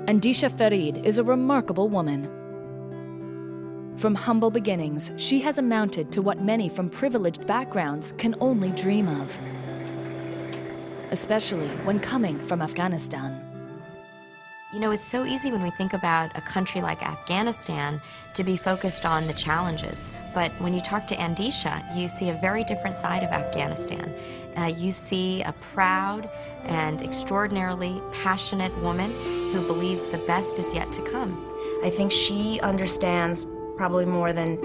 Andeshia Farid is a remarkable woman. From humble beginnings, she has amounted to what many from privileged backgrounds can only dream of, especially when coming from Afghanistan. You know, it's so easy when we think about a country like Afghanistan to be focused on the challenges. But when you talk to Andeshia, you see a very different side of Afghanistan. You see a proud and extraordinarily passionate woman who believes the best is yet to come. I think she understands probably more than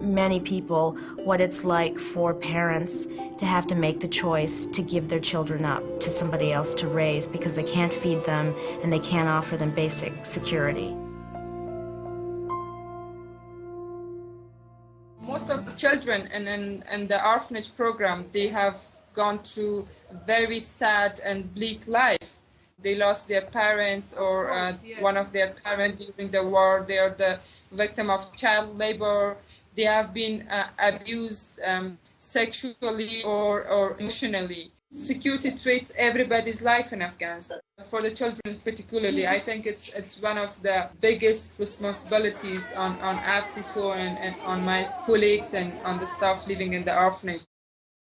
many people what it's like for parents to have to make the choice to give their children up to somebody else to raise because they can't feed them and they can't offer them basic security. Most of the children in the orphanage program, they have gone through a very sad and bleak life. They lost their parents or one of their parents during the war. They are the victim of child labor. They have been abused sexually or emotionally. Security threats everybody's life in Afghanistan. For the children particularly, I think it's one of the biggest responsibilities on AFCECO and on my colleagues and on the staff living in the orphanage.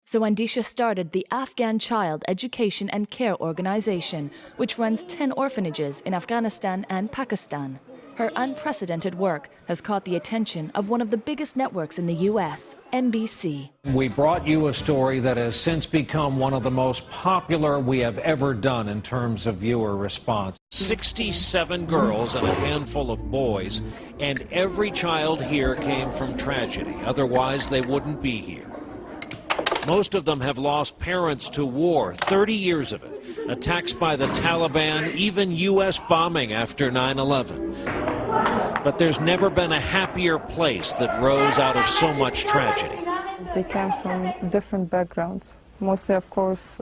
So Andeshia started the Afghan Child Education and Care Organization, which runs 10 orphanages in Afghanistan and Pakistan. Her unprecedented work has caught the attention of one of the biggest networks in the U.S., NBC. We brought you a story that has since become one of the most popular we have ever done in terms of viewer response. 67 girls and a handful of boys, and every child here came from tragedy. Otherwise, they wouldn't be here. Most of them have lost parents to war, 30 years of it, attacks by the Taliban, even U.S. bombing after 9/11. But there's never been a happier place that rose out of so much tragedy. They came from different backgrounds, mostly, of course,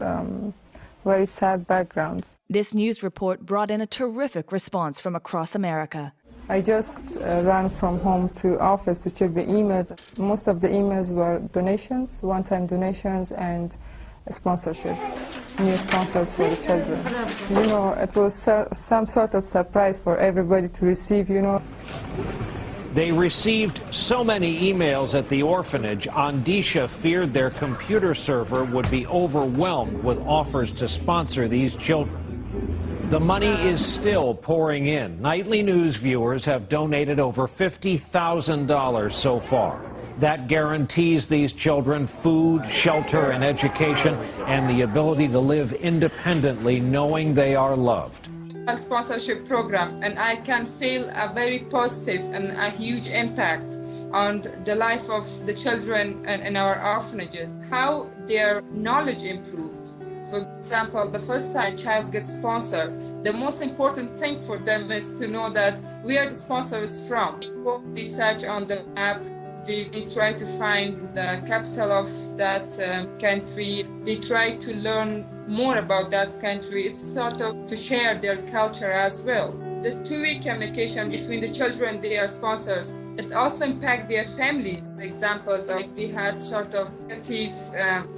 very sad backgrounds. This news report brought in a terrific response from across America. I just ran from home to office to check the emails. Most of the emails were donations, one-time donations, and sponsorship, new sponsors for the children. You know, it was some sort of surprise for everybody to receive, you know. They received so many emails at the orphanage, Andeshia feared their computer server would be overwhelmed with offers to sponsor these children. The money is still pouring in. Nightly news viewers have donated over $50,000 so far. That guarantees these children food, shelter, and education, and the ability to live independently knowing they are loved. A sponsorship program, and I can feel a very positive and a huge impact on the life of the children in our orphanages, how their knowledge improved. For example, the first time a child gets sponsored, the most important thing for them is to know that where the sponsor is from. They search on the map, they try to find the capital of that country, they try to learn more about that country. It's sort of to share their culture as well. The two-way communication between the children and their sponsors, it also impacts their families. Examples are they had sort of negative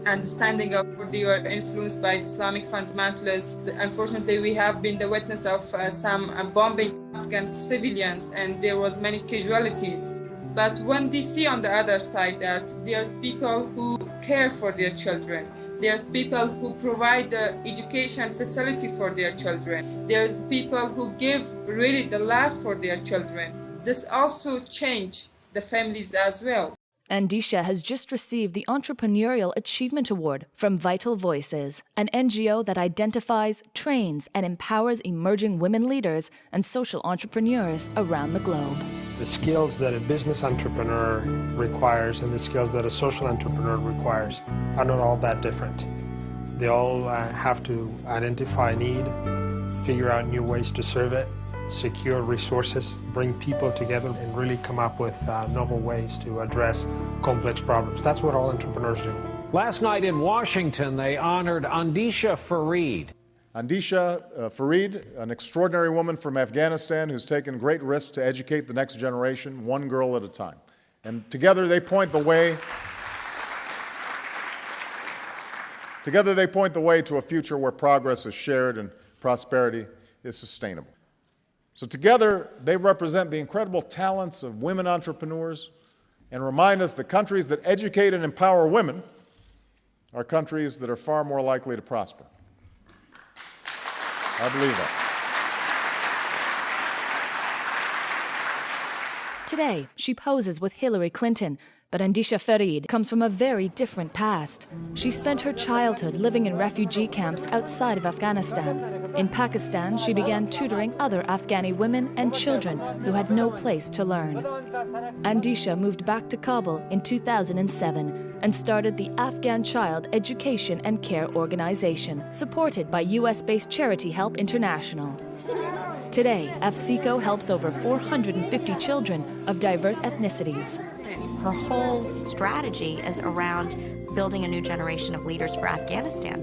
understanding of they were influenced by Islamic fundamentalists. Unfortunately, we have been the witness of some bombing of Afghan civilians, and there was many casualties. But when they see on the other side that there's people who care for their children, there's people who provide the education facility for their children, there's people who give really the life for their children, this also changed the families as well. Andeshia has just received the Entrepreneurial Achievement Award from Vital Voices, an NGO that identifies, trains, and empowers emerging women leaders and social entrepreneurs around the globe. The skills that a business entrepreneur requires and the skills that a social entrepreneur requires are not all that different. They all have to identify a need, figure out new ways to serve it, secure resources, bring people together, and really come up with novel ways to address complex problems. That's what all entrepreneurs do. Last night in Washington, they honored Andeshia Farid. Andeshia Farid, an extraordinary woman from Afghanistan who's taken great risks to educate the next generation, one girl at a time. And together they point the way to a future where progress is shared and prosperity is sustainable. So together, they represent the incredible talents of women entrepreneurs and remind us that countries that educate and empower women are countries that are far more likely to prosper. I believe that. Today, she poses with Hillary Clinton, but Andeshia Farid comes from a very different past. She spent her childhood living in refugee camps outside of Afghanistan. In Pakistan, she began tutoring other Afghani women and children who had no place to learn. Andeshia moved back to Kabul in 2007 and started the Afghan Child Education and Care Organization, supported by US-based charity Help International. Today, AFCECO helps over 450 children of diverse ethnicities. Her whole strategy is around building a new generation of leaders for Afghanistan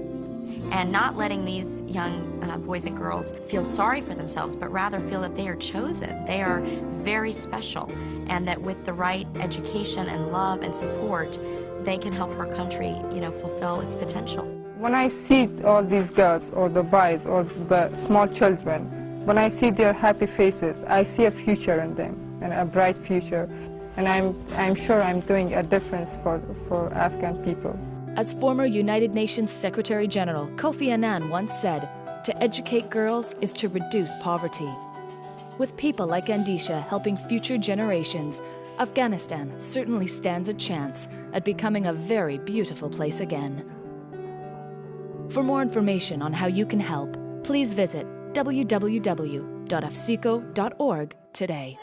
and not letting these young boys and girls feel sorry for themselves, but rather feel that they are chosen. They are very special, and that with the right education and love and support, they can help our country, fulfill its potential. When I see all these girls or the boys or the small children, when I see their happy faces, I see a future in them, and a bright future. And I'm sure I'm doing a difference for Afghan people. As former United Nations Secretary General Kofi Annan once said, to educate girls is to reduce poverty. With people like Andeshia helping future generations, Afghanistan certainly stands a chance at becoming a very beautiful place again. For more information on how you can help, please visit www.afceco.org today.